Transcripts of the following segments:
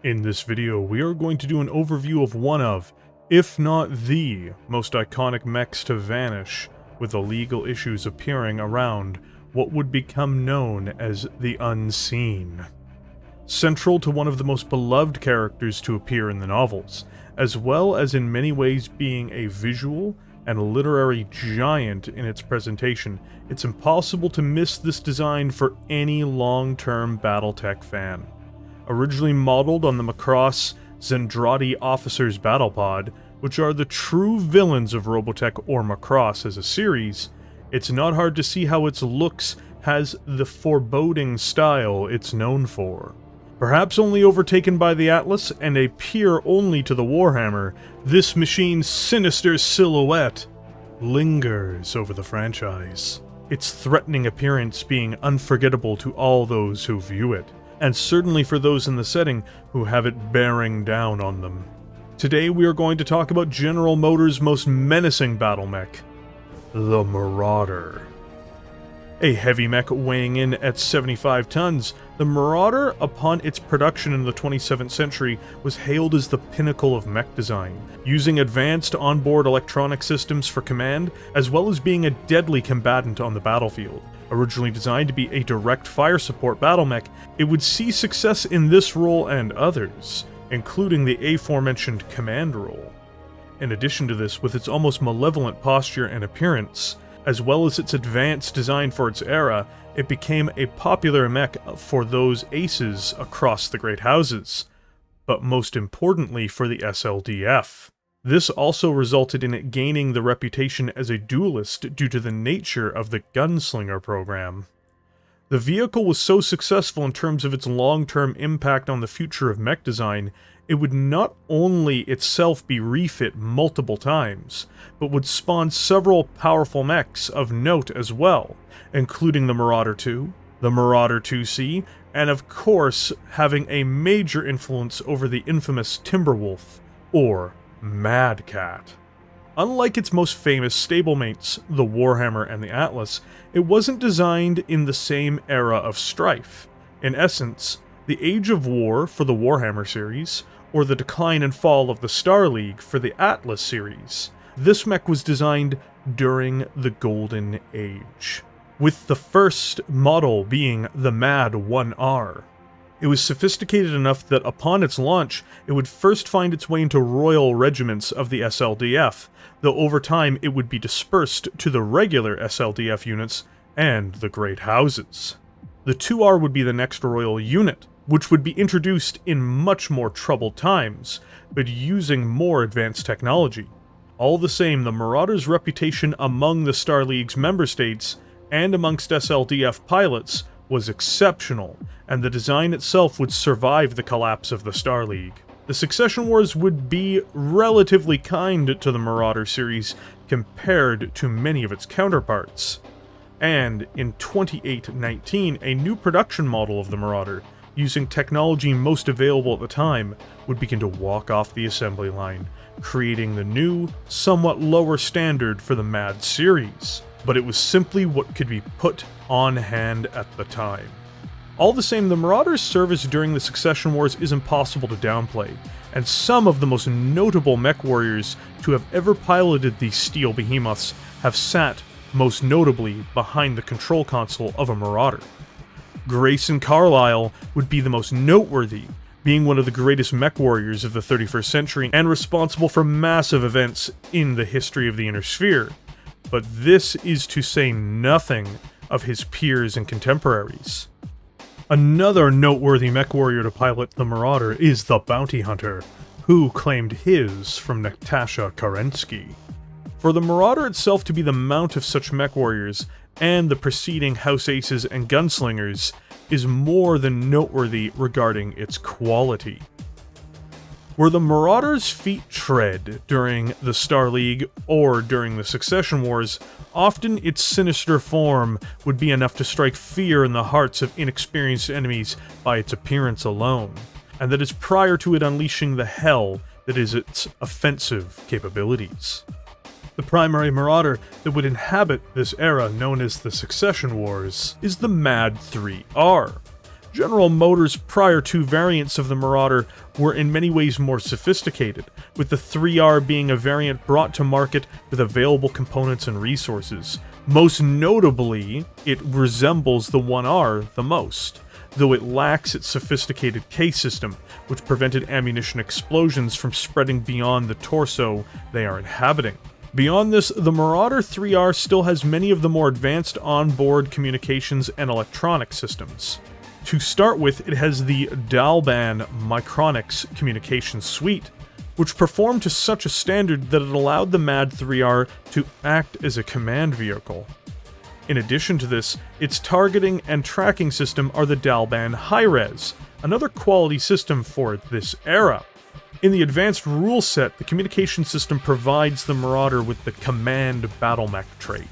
In this video, we are going to do an overview of one of, if not the, most iconic mechs to vanish, with the legal issues appearing around what would become known as the Unseen. Central to one of the most beloved characters to appear in the novels, as well as in many ways being a visual and literary giant in its presentation, it's impossible to miss this design for any long-term Battletech fan. Originally modeled on the Macross Zendrati Officer's Battle Pod, which are the true villains of Robotech or Macross as a series, it's not hard to see how its looks has the foreboding style it's known for. Perhaps only overtaken by the Atlas and a peer only to the Warhammer, this machine's sinister silhouette lingers over the franchise, its threatening appearance being unforgettable to all those who view it, and certainly for those in the setting who have it bearing down on them. Today we are going to talk about General Motors' most menacing Battlemech, the Marauder. A heavy mech weighing in at 75 tons, the Marauder, upon its production in the 27th century, was hailed as the pinnacle of mech design, using advanced onboard electronic systems for command, as well as being a deadly combatant on the battlefield. Originally designed to be a direct fire support battlemech, it would see success in this role and others, including the aforementioned command role. In addition to this, with its almost malevolent posture and appearance, as well as its advanced design for its era, it became a popular mech for those aces across the great houses, but most importantly for the SLDF. This also resulted in it gaining the reputation as a duelist due to the nature of the gunslinger program. The vehicle was so successful in terms of its long-term impact on the future of mech design, it would not only itself be refit multiple times, but would spawn several powerful mechs of note as well, including the Marauder II, the Marauder 2C, and of course having a major influence over the infamous Timberwolf, or Mad Cat. Unlike its most famous stablemates, the Warhammer and the Atlas, it wasn't designed in the same era of strife. In essence, the Age of War for the Warhammer series, or the decline and fall of the Star League for the Atlas series. This mech was designed during the Golden Age, with the first model being the Mad 1R. It was sophisticated enough that upon its launch, it would first find its way into royal regiments of the SLDF, though over time it would be dispersed to the regular SLDF units and the great houses. The 2R would be the next royal unit, which would be introduced in much more troubled times, but using more advanced technology. All the same, the Marauder's reputation among the Star League's member states and amongst SLDF pilots was exceptional, and the design itself would survive the collapse of the Star League. The Succession Wars would be relatively kind to the Marauder series compared to many of its counterparts. And in 2819, a new production model of the Marauder, using technology most available at the time, would begin to walk off the assembly line, creating the new, somewhat lower standard for the MAD series. But it was simply what could be put on hand at the time. All the same, the Marauder's service during the Succession Wars is impossible to downplay, and some of the most notable Mechwarriors to have ever piloted these steel behemoths have sat, most notably, behind the control console of a Marauder. Grayson Carlisle would be the most noteworthy, being one of the greatest Mechwarriors of the 31st century and responsible for massive events in the history of the Inner Sphere. But this is to say nothing of his peers and contemporaries. Another noteworthy Mechwarrior to pilot the Marauder is the Bounty Hunter, who claimed his from Natasha Kerensky. For the Marauder itself to be the mount of such Mechwarriors, and the preceding House Aces and Gunslingers, is more than noteworthy regarding its quality. Where the Marauder's feet tread during the Star League or during the Succession Wars, often its sinister form would be enough to strike fear in the hearts of inexperienced enemies by its appearance alone, and that is prior to it unleashing the hell that is its offensive capabilities. The primary Marauder that would inhabit this era known as the Succession Wars is the Mad 3R. General Motors' prior two variants of the Marauder were in many ways more sophisticated, with the 3R being a variant brought to market with available components and resources. Most notably, it resembles the 1R the most, though it lacks its sophisticated K system, which prevented ammunition explosions from spreading beyond the torso they are inhabiting. Beyond this, the Marauder 3R still has many of the more advanced onboard communications and electronic systems. To start with, it has the Davion Micronics communications suite, which performed to such a standard that it allowed the MAD 3R to act as a command vehicle. In addition to this, its targeting and tracking system are the Davion Hi-Res, another quality system for this era. In the advanced rule set, the communication system provides the Marauder with the Command Battlemech trait.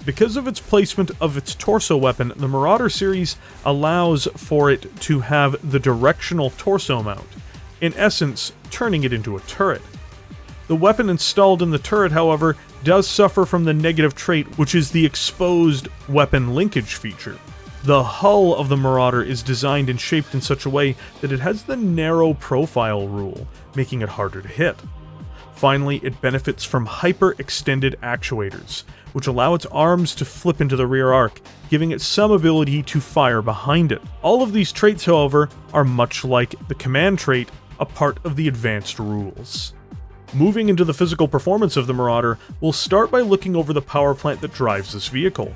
Because of its placement of its torso weapon, the Marauder series allows for it to have the directional torso mount, in essence, turning it into a turret. The weapon installed in the turret, however, does suffer from the negative trait, which is the exposed weapon linkage feature. The hull of the Marauder is designed and shaped in such a way that it has the narrow profile rule, making it harder to hit. Finally, it benefits from hyper-extended actuators, which allow its arms to flip into the rear arc, giving it some ability to fire behind it. All of these traits, however, are much like the command trait, a part of the advanced rules. Moving into the physical performance of the Marauder, we'll start by looking over the power plant that drives this vehicle.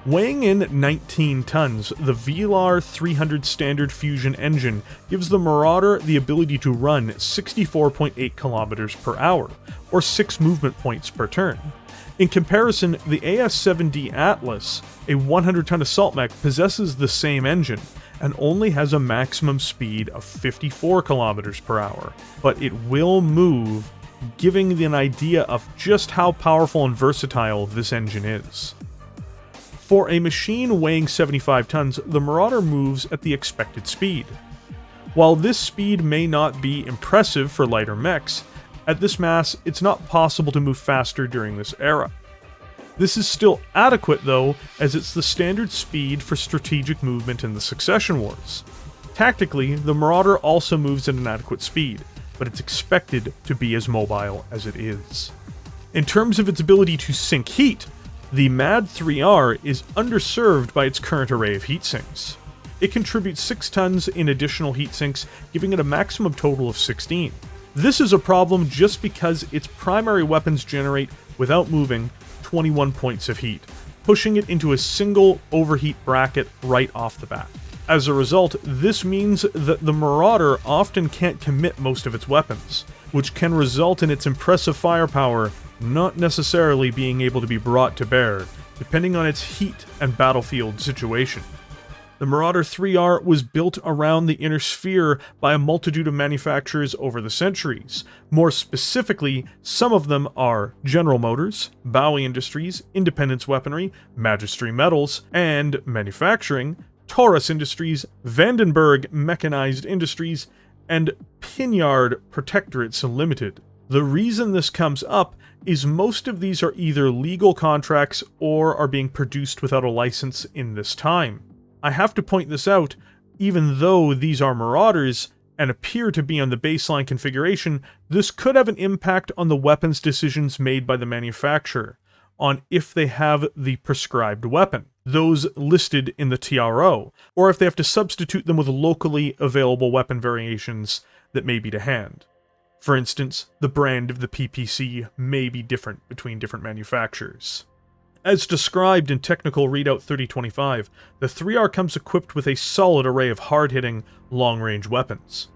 Weighing in 19 tons, the VLAR 300 standard fusion engine gives the Marauder the ability to run 64.8 kilometers per hour, or 6 movement points per turn. In comparison, the AS-7D Atlas, a 100-ton assault mech, possesses the same engine, and only has a maximum speed of 54 kilometers per hour, but it will move, giving an idea of just how powerful and versatile this engine is. For a machine weighing 75 tons, the Marauder moves at the expected speed. While this speed may not be impressive for lighter mechs, at this mass it's not possible to move faster during this era. This is still adequate though, as it's the standard speed for strategic movement in the Succession Wars. Tactically, the Marauder also moves at an adequate speed, but it's expected to be as mobile as it is. In terms of its ability to sink heat, the MAD 3R is underserved by its current array of heat sinks. It contributes 6 tons in additional heat sinks, giving it a maximum total of 16. This is a problem just because its primary weapons generate, without moving, 21 points of heat, pushing it into a single overheat bracket right off the bat. As a result, this means that the Marauder often can't commit most of its weapons, which can result in its impressive firepower not necessarily being able to be brought to bear, depending on its heat and battlefield situation. The Marauder 3R was built around the inner sphere by a multitude of manufacturers over the centuries. More specifically, some of them are General Motors, Bowie Industries, Independence Weaponry, Magistry Metals, and Manufacturing, Taurus Industries, Vandenberg Mechanized Industries, and Pinyard Protectorates Limited. The reason this comes up is most of these are either legal contracts or are being produced without a license in this time. I have to point this out, even though these are Marauders and appear to be on the baseline configuration, this could have an impact on the weapons decisions made by the manufacturer, on if they have the prescribed weapon, those listed in the TRO, or if they have to substitute them with locally available weapon variations that may be to hand. For instance, the brand of the PPC may be different between different manufacturers. As described in Technical Readout 3025, the 3R comes equipped with a solid array of hard-hitting, long-range weapons.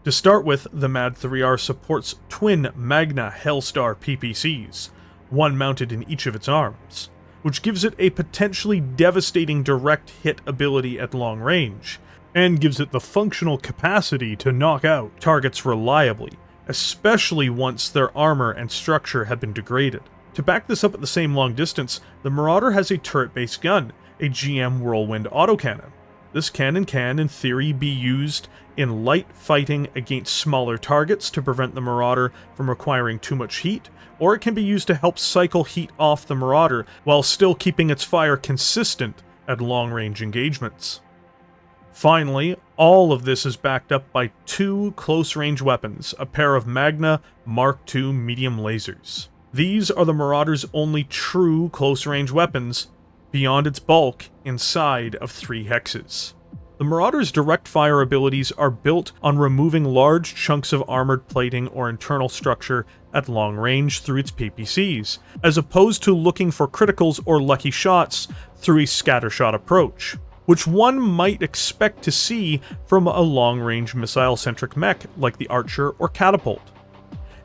To start with, the MAD 3R supports twin Magna Hellstar PPCs, one mounted in each of its arms, which gives it a potentially devastating direct hit ability at long range, and gives it the functional capacity to knock out targets reliably, especially once their armor and structure have been degraded. To back this up at the same long distance, the Marauder has a turret-based gun, a GM Whirlwind autocannon. This cannon can, in theory, be used in light fighting against smaller targets to prevent the Marauder from requiring too much heat, or it can be used to help cycle heat off the Marauder while still keeping its fire consistent at long-range engagements. Finally, all of this is backed up by 2 close-range weapons, a pair of Magna Mark II medium lasers. These are the Marauder's only true close-range weapons, beyond its bulk, inside of 3 hexes. The Marauder's direct fire abilities are built on removing large chunks of armored plating or internal structure at long range through its PPCs, as opposed to looking for criticals or lucky shots through a scattershot approach, which one might expect to see from a long-range missile-centric mech like the Archer or Catapult.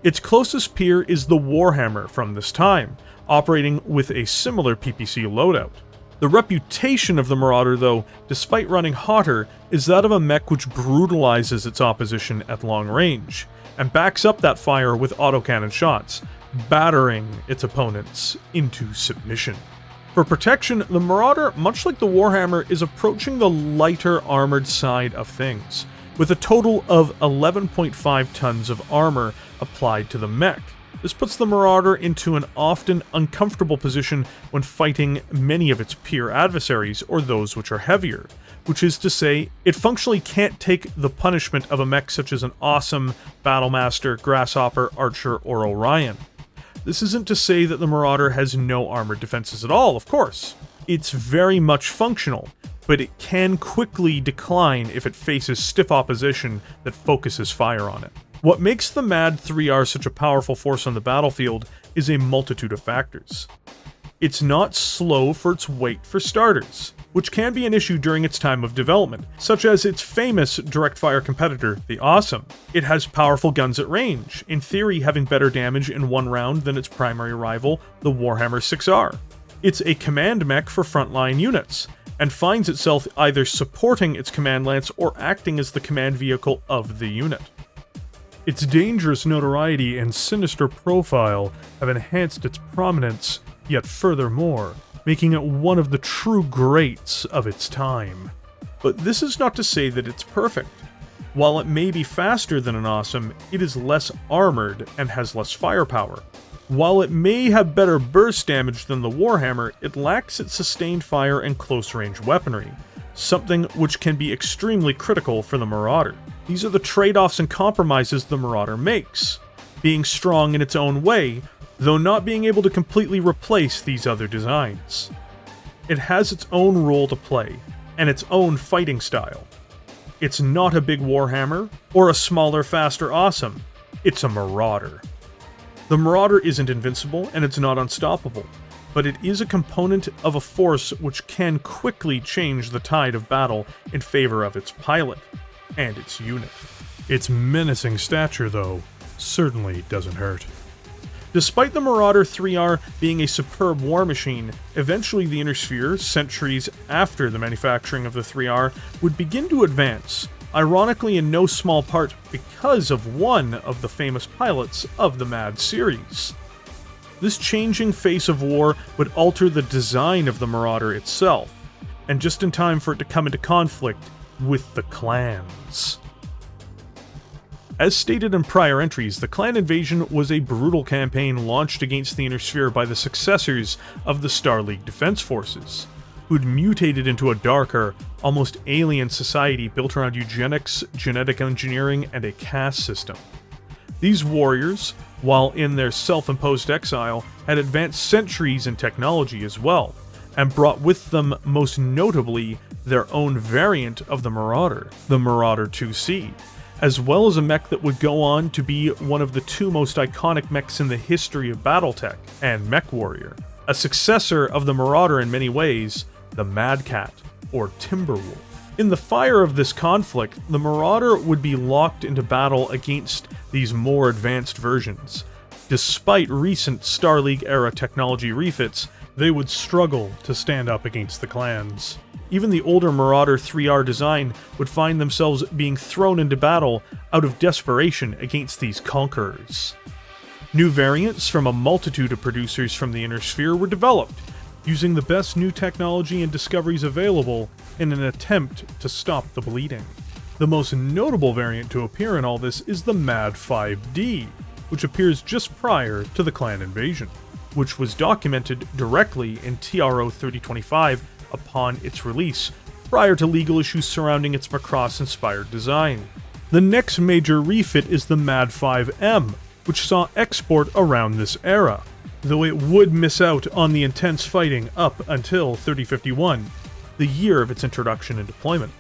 Its closest peer is the Warhammer from this time, operating with a similar PPC loadout. The reputation of the Marauder, though, despite running hotter, is that of a mech which brutalizes its opposition at long range, and backs up that fire with autocannon shots, battering its opponents into submission. For protection, the Marauder, much like the Warhammer, is approaching the lighter armored side of things, with a total of 11.5 tons of armor applied to the mech. This puts the Marauder into an often uncomfortable position when fighting many of its peer adversaries, or those which are heavier, which is to say, it functionally can't take the punishment of a mech such as an awesome Battlemaster, Grasshopper, Archer, or Orion. This isn't to say that the Marauder has no armored defenses at all, of course. It's very much functional, but it can quickly decline if it faces stiff opposition that focuses fire on it. What makes the MAD 3R such a powerful force on the battlefield is a multitude of factors. It's not slow for its weight for starters, which can be an issue during its time of development, such as its famous direct-fire competitor, the Awesome. It has powerful guns at range, in theory having better damage in one round than its primary rival, the Warhammer 6R. It's a command mech for frontline units, and finds itself either supporting its command lance or acting as the command vehicle of the unit. Its dangerous notoriety and sinister profile have enhanced its prominence, yet furthermore, making it one of the true greats of its time. But this is not to say that it's perfect. While it may be faster than an Awesome, it is less armored and has less firepower. While it may have better burst damage than the Warhammer, it lacks its sustained fire and close-range weaponry, something which can be extremely critical for the Marauder. These are the trade-offs and compromises the Marauder makes, being strong in its own way, though not being able to completely replace these other designs. It has its own role to play, and its own fighting style. It's not a big Warhammer, or a smaller, faster Awesome. It's a Marauder. The Marauder isn't invincible, and it's not unstoppable, but it is a component of a force which can quickly change the tide of battle in favor of its pilot and its unit. Its menacing stature, though, certainly doesn't hurt. Despite the Marauder 3R being a superb war machine, eventually the Inner Sphere, centuries after the manufacturing of the 3R, would begin to advance, ironically in no small part because of one of the famous pilots of the MAD series. This changing face of war would alter the design of the Marauder itself, and just in time for it to come into conflict with the clans. As stated in prior entries, the clan invasion was a brutal campaign launched against the Inner Sphere by the successors of the Star League Defense Forces, who'd mutated into a darker, almost alien society built around eugenics, genetic engineering, and a caste system. These warriors, while in their self-imposed exile, had advanced centuries in technology as well, and brought with them most notably their own variant of the Marauder, the Marauder 2C, as well as a mech that would go on to be one of the 2 most iconic mechs in the history of Battletech, and Mechwarrior, a successor of the Marauder in many ways, the Mad Cat, or Timberwolf. In the fire of this conflict, the Marauder would be locked into battle against these more advanced versions. Despite recent Star League-era technology refits, they would struggle to stand up against the clans. Even the older Marauder 3R design would find themselves being thrown into battle out of desperation against these conquerors. New variants from a multitude of producers from the Inner Sphere were developed, using the best new technology and discoveries available in an attempt to stop the bleeding. The most notable variant to appear in all this is the MAD 5D, which appears just prior to the clan invasion, which was documented directly in TRO 3025 upon its release prior to legal issues surrounding its Macross-inspired design. The next major refit is the MAD 5M, which saw export around this era, though it would miss out on the intense fighting up until 3051, the year of its introduction and deployment.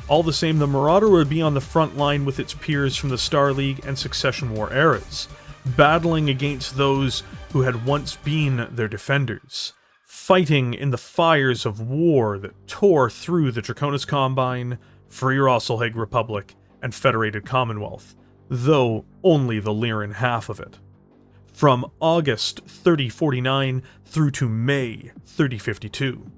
All the same, the Marauder would be on the front line with its peers from the Star League and Succession War eras, battling against those who had once been their defenders, fighting in the fires of war that tore through the Draconis Combine, Free Rosselhaig Republic, and Federated Commonwealth, though only the Lyran half of it. From August 3049 through to May 3052.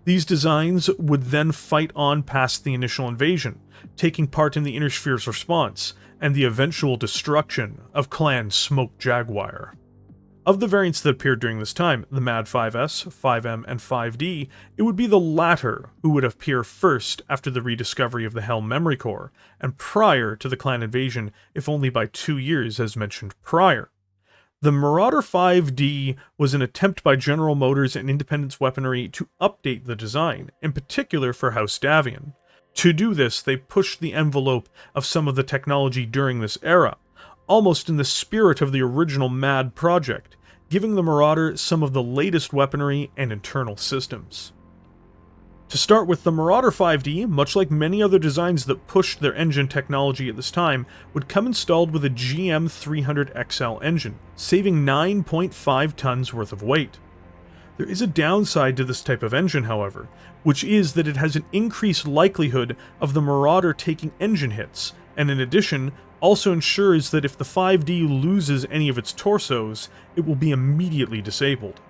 These designs would then fight on past the initial invasion, taking part in the Inner Sphere's response, and the eventual destruction of Clan Smoke Jaguar. Of the variants that appeared during this time, the MAD 5S, 5M, and 5D, it would be the latter who would appear first after the rediscovery of the Helm memory core, and prior to the clan invasion, if only by 2 years as mentioned prior. The Marauder 5D was an attempt by General Motors and Independence Weaponry to update the design, in particular for House Davion. To do this, they pushed the envelope of some of the technology during this era, almost in the spirit of the original MAD project, giving the Marauder some of the latest weaponry and internal systems. To start with, the Marauder 5D, much like many other designs that pushed their engine technology at this time, would come installed with a GM300XL engine, saving 9.5 tons worth of weight. There is a downside to this type of engine, however, which is that it has an increased likelihood of the Marauder taking engine hits, and in addition, also ensures that if the 5D loses any of its torsos, it will be immediately disabled.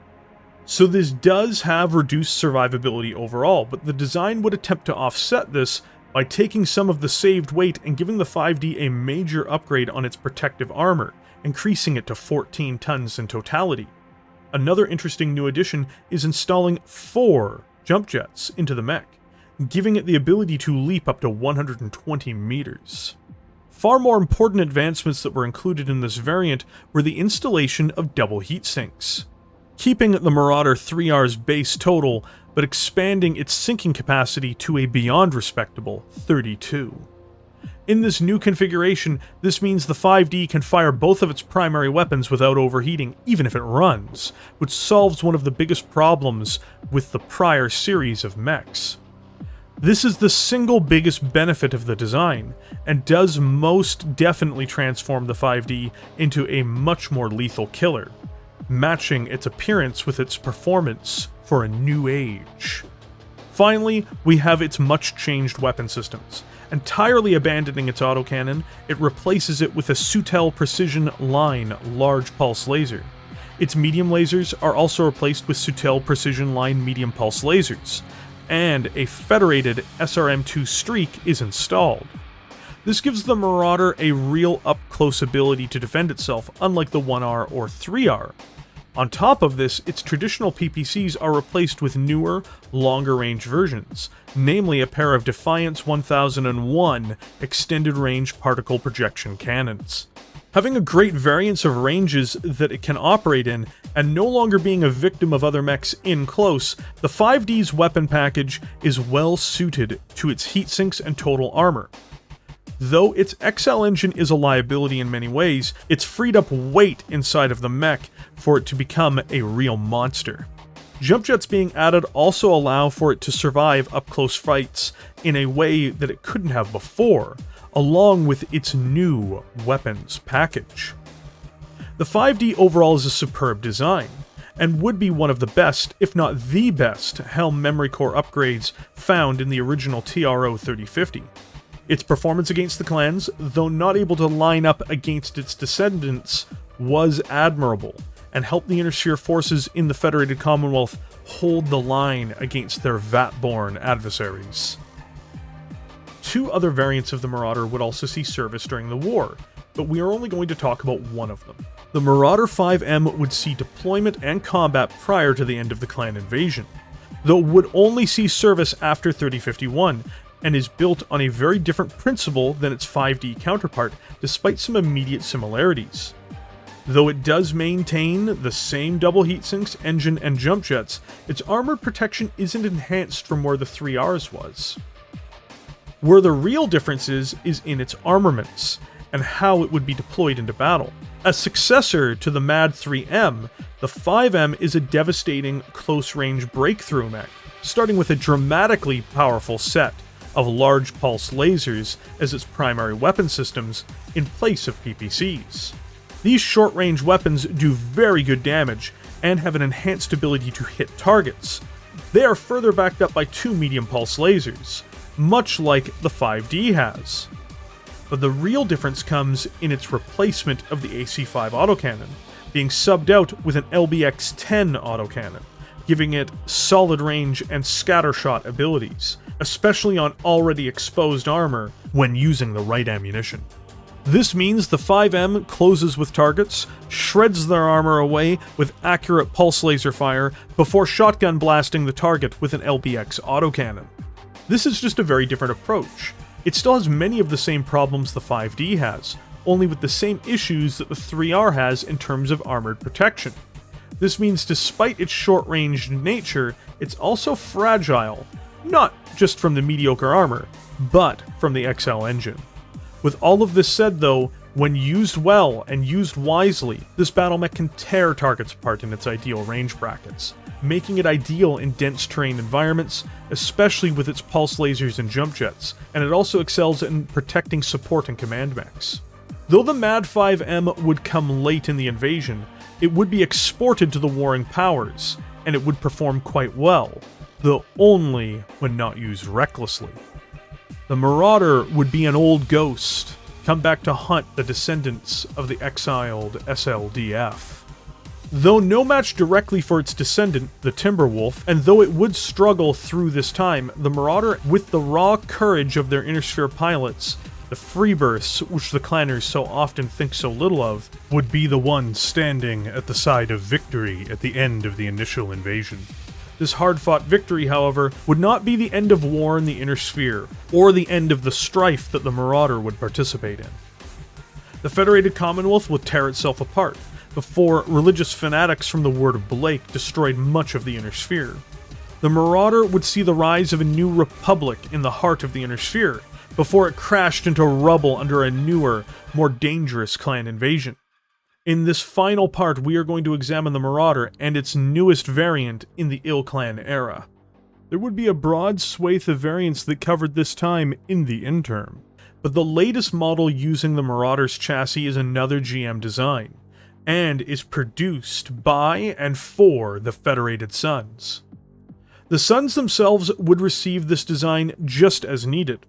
So this does have reduced survivability overall, but the design would attempt to offset this by taking some of the saved weight and giving the 5D a major upgrade on its protective armor, increasing it to 14 tons in totality. Another interesting new addition is installing 4 jump jets into the mech, giving it the ability to leap up to 120 meters. Far more important advancements that were included in this variant were the installation of double heat sinks, keeping the Marauder 3R's base total, but expanding its sinking capacity to a beyond respectable 32. In this new configuration, this means the 5D can fire both of its primary weapons without overheating, even if it runs, which solves one of the biggest problems with the prior series of mechs. This is the single biggest benefit of the design, and does most definitely transform the 5D into a much more lethal killer, matching its appearance with its performance for a new age. Finally, we have its much changed weapon systems. Entirely abandoning its autocannon, it replaces it with a Sutel Precision Line large pulse laser. Its medium lasers are also replaced with Sutel Precision Line medium pulse lasers, and a Federated SRM2 Streak is installed. This gives the Marauder a real up-close ability to defend itself, unlike the 1R or 3R. On top of this, its traditional PPCs are replaced with newer, longer-range versions, namely a pair of Defiance 1001 extended-range particle projection cannons. Having a great variance of ranges that it can operate in, and no longer being a victim of other mechs in close, the 5D's weapon package is well suited to its heatsinks and total armor. Though its XL engine is a liability in many ways, it's freed up weight inside of the mech for it to become a real monster. Jump jets being added also allow for it to survive up-close fights in a way that it couldn't have before, along with its new weapons package. The 5D overall is a superb design, and would be one of the best, if not the best, Helm memory core upgrades found in the original TRO 3050. Its performance against the clans, though not able to line up against its descendants, was admirable, and helped the Inner Sphere forces in the Federated Commonwealth hold the line against their Vat-born adversaries. 2 other variants of the Marauder would also see service during the war, but we are only going to talk about one of them. The Marauder 5M would see deployment and combat prior to the end of the clan invasion, though it would only see service after 3051, and is built on a very different principle than its 5D counterpart, despite some immediate similarities. Though it does maintain the same double heatsinks, engine, and jump jets, its armored protection isn't enhanced from where the 3R's was. Where the real difference is in its armaments, and how it would be deployed into battle. As successor to the MAD 3M, the 5M is a devastating close-range breakthrough mech, starting with a dramatically powerful set of large pulse lasers as its primary weapon systems in place of PPCs. These short-range weapons do very good damage and have an enhanced ability to hit targets. They are further backed up by 2 medium pulse lasers, much like the 5D has. But the real difference comes in its replacement of the AC-5 autocannon, being subbed out with an LBX-10 autocannon, giving it solid range and scattershot abilities, especially on already exposed armor when using the right ammunition. This means the 5M closes with targets, shreds their armor away with accurate pulse laser fire before shotgun blasting the target with an LBX autocannon. This is just a very different approach. It still has many of the same problems the 5D has, only with the same issues that the 3R has in terms of armored protection. This means despite its short-ranged nature, it's also fragile, not just from the mediocre armor, but from the XL engine. With all of this said though, when used well and used wisely, this Battlemech can tear targets apart in its ideal range brackets, making it ideal in dense terrain environments, especially with its pulse lasers and jump jets, and it also excels in protecting support and command mechs. Though the MAD 5M would come late in the invasion, it would be exported to the warring powers, and it would perform quite well, though only when not used recklessly. The Marauder would be an old ghost, come back to hunt the descendants of the exiled SLDF. Though no match directly for its descendant, the Timberwolf, and though it would struggle through this time, the Marauder, with the raw courage of their Inner Sphere pilots, the free bursts, which the clanners so often think so little of, would be the one standing at the side of victory at the end of the initial invasion. This hard-fought victory, however, would not be the end of war in the Inner Sphere, or the end of the strife that the Marauder would participate in. The Federated Commonwealth would tear itself apart, before religious fanatics from the Word of Blake destroyed much of the Inner Sphere. The Marauder would see the rise of a new republic in the heart of the Inner Sphere, before it crashed into rubble under a newer, more dangerous clan invasion. In this final part, we are going to examine the Marauder and its newest variant in the Ill Clan era. There would be a broad swathe of variants that covered this time in the interim, but the latest model using the Marauder's chassis is another GM design, and is produced by and for the Federated Sons. The Sons themselves would receive this design just as needed.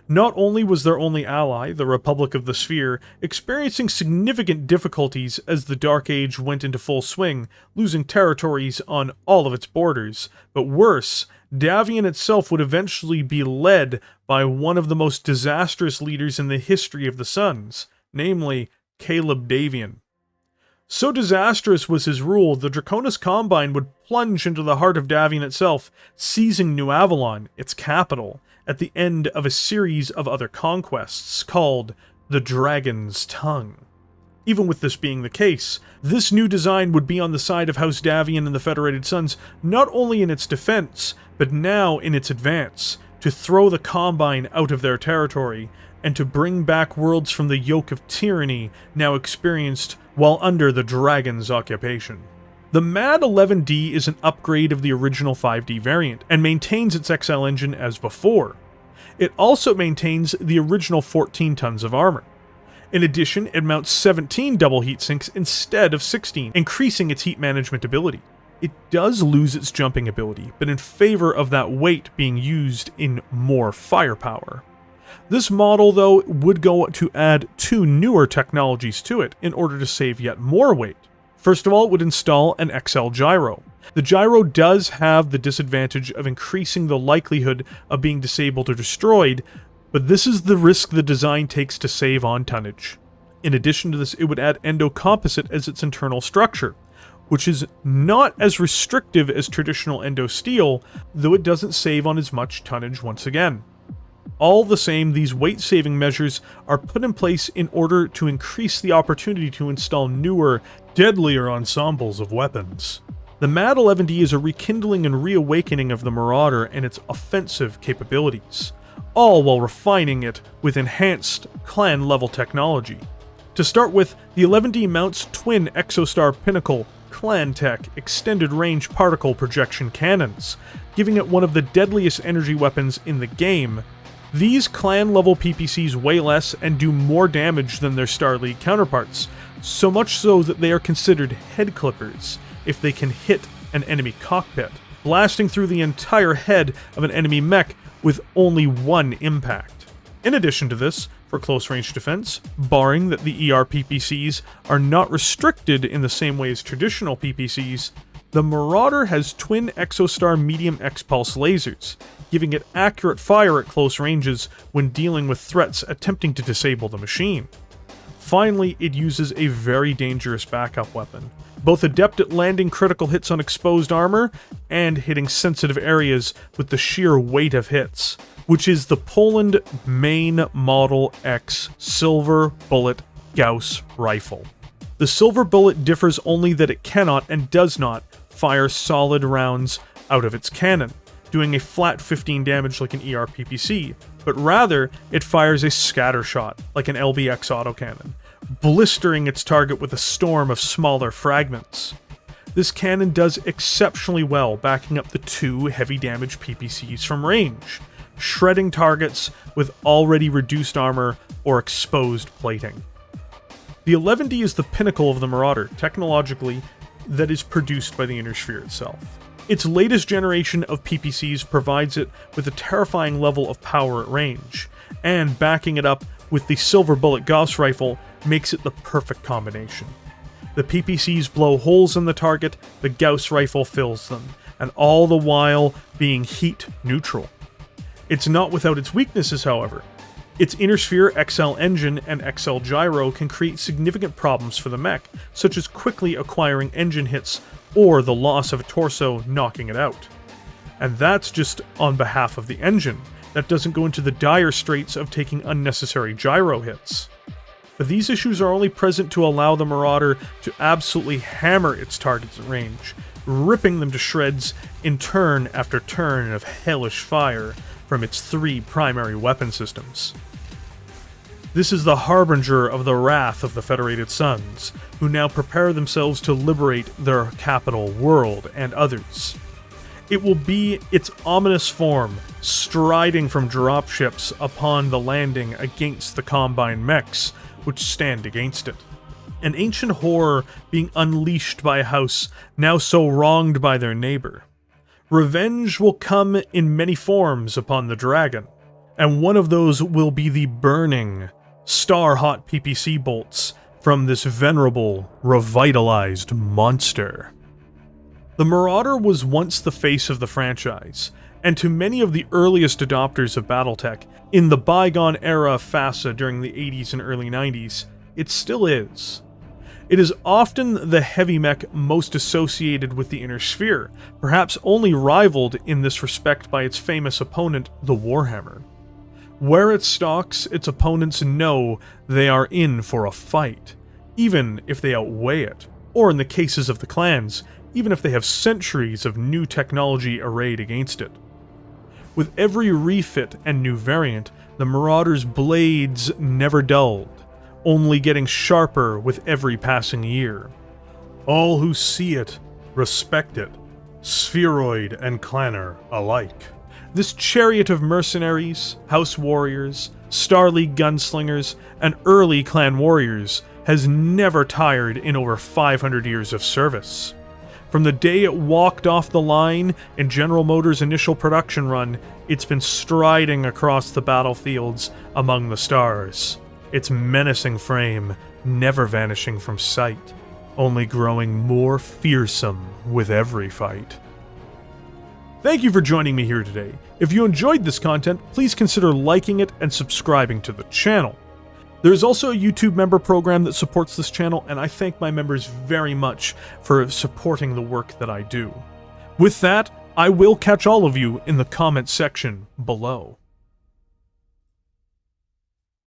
Not only was their only ally, the Republic of the Sphere, experiencing significant difficulties as the Dark Age went into full swing, losing territories on all of its borders, but worse, Davion itself would eventually be led by one of the most disastrous leaders in the history of the Sons, namely Caleb Davion. So disastrous was his rule, the Draconis Combine would plunge into the heart of Davion itself, seizing New Avalon, its capital, at the end of a series of other conquests called the Dragon's Tongue. Even with this being the case, this new design would be on the side of House Davion and the Federated Sons, not only in its defense, but now in its advance, to throw the Combine out of their territory, and to bring back worlds from the yoke of tyranny now experienced while under the Dragon's occupation. The MAD 11D is an upgrade of the original 5D variant, and maintains its XL engine as before. It also maintains the original 14 tons of armor. In addition, it mounts 17 double heatsinks instead of 16, increasing its heat management ability. It does lose its jumping ability, but in favor of that weight being used in more firepower. This model, though, would go to add 2 newer technologies to it in order to save yet more weight. First of all, it would install an XL Gyro. The Gyro does have the disadvantage of increasing the likelihood of being disabled or destroyed, but this is the risk the design takes to save on tonnage. In addition to this, it would add Endo-Composite as its internal structure, which is not as restrictive as traditional Endo Steel, though it doesn't save on as much tonnage once again. All the same, these weight-saving measures are put in place in order to increase the opportunity to install newer, deadlier ensembles of weapons. The MAD 11D is a rekindling and reawakening of the Marauder and its offensive capabilities, all while refining it with enhanced clan-level technology. To start with, the 11D mounts twin Exostar Pinnacle Clan Tech extended range particle projection cannons, giving it one of the deadliest energy weapons in the game. These clan-level PPCs weigh less and do more damage than their Star League counterparts, so much so that they are considered head clippers if they can hit an enemy cockpit, blasting through the entire head of an enemy mech with only one impact. In addition to this, for close-range defense, barring that the ER PPCs are not restricted in the same way as traditional PPCs, the Marauder has twin Exostar medium X-pulse lasers, giving it accurate fire at close ranges when dealing with threats attempting to disable the machine. Finally, it uses a very dangerous backup weapon, both adept at landing critical hits on exposed armor and hitting sensitive areas with the sheer weight of hits, which is the Poland Main Model X Silver Bullet Gauss rifle. The Silver Bullet differs only that it cannot and does not fire solid rounds out of its cannon, doing a flat 15 damage like an ER PPC, but rather it fires a scatter shot like an LBX autocannon, blistering its target with a storm of smaller fragments. This cannon does exceptionally well backing up the two heavy damage PPCs from range, shredding targets with already reduced armor or exposed plating. The 11D is the pinnacle of the Marauder, technologically, that is produced by the Inner Sphere itself. Its latest generation of PPCs provides it with a terrifying level of power at range, and backing it up with the Silver Bullet Gauss rifle makes it the perfect combination. The PPCs blow holes in the target, the Gauss rifle fills them, and all the while being heat neutral. It's not without its weaknesses, however. Its Inner Sphere XL engine and XL gyro can create significant problems for the mech, such as quickly acquiring engine hits or the loss of a torso knocking it out. And that's just on behalf of the engine. That doesn't go into the dire straits of taking unnecessary gyro hits. But these issues are only present to allow the Marauder to absolutely hammer its targets at range, ripping them to shreds in turn after turn of hellish fire from its three primary weapon systems. This is the harbinger of the wrath of the Federated Sons, who now prepare themselves to liberate their capital, world, and others. It will be its ominous form, striding from dropships upon the landing against the Combine Mechs, which stand against it. An ancient horror being unleashed by a house now so wronged by their neighbor. Revenge will come in many forms upon the dragon, and one of those will be the burning, star-hot PPC bolts from this venerable, revitalized monster. The Marauder was once the face of the franchise, and to many of the earliest adopters of Battletech in the bygone era of FASA during the 80s and early 90s, it still is. It is often the heavy mech most associated with the Inner Sphere, perhaps only rivaled in this respect by its famous opponent, the Warhammer. Where it stalks, its opponents know they are in for a fight, even if they outweigh it, or in the cases of the clans, even if they have centuries of new technology arrayed against it. With every refit and new variant, the Marauder's blades never dulled, only getting sharper with every passing year. All who see it respect it, spheroid and clanner alike. This chariot of mercenaries, house warriors, Star League gunslingers, and early clan warriors has never tired in over 500 years of service. From the day it walked off the line in General Motors' initial production run, it's been striding across the battlefields among the stars, its menacing frame never vanishing from sight, only growing more fearsome with every fight. Thank you for joining me here today. If you enjoyed this content, please consider liking it and subscribing to the channel. There is also a YouTube member program that supports this channel, and I thank my members very much for supporting the work that I do. With that, I will catch all of you in the comment section below.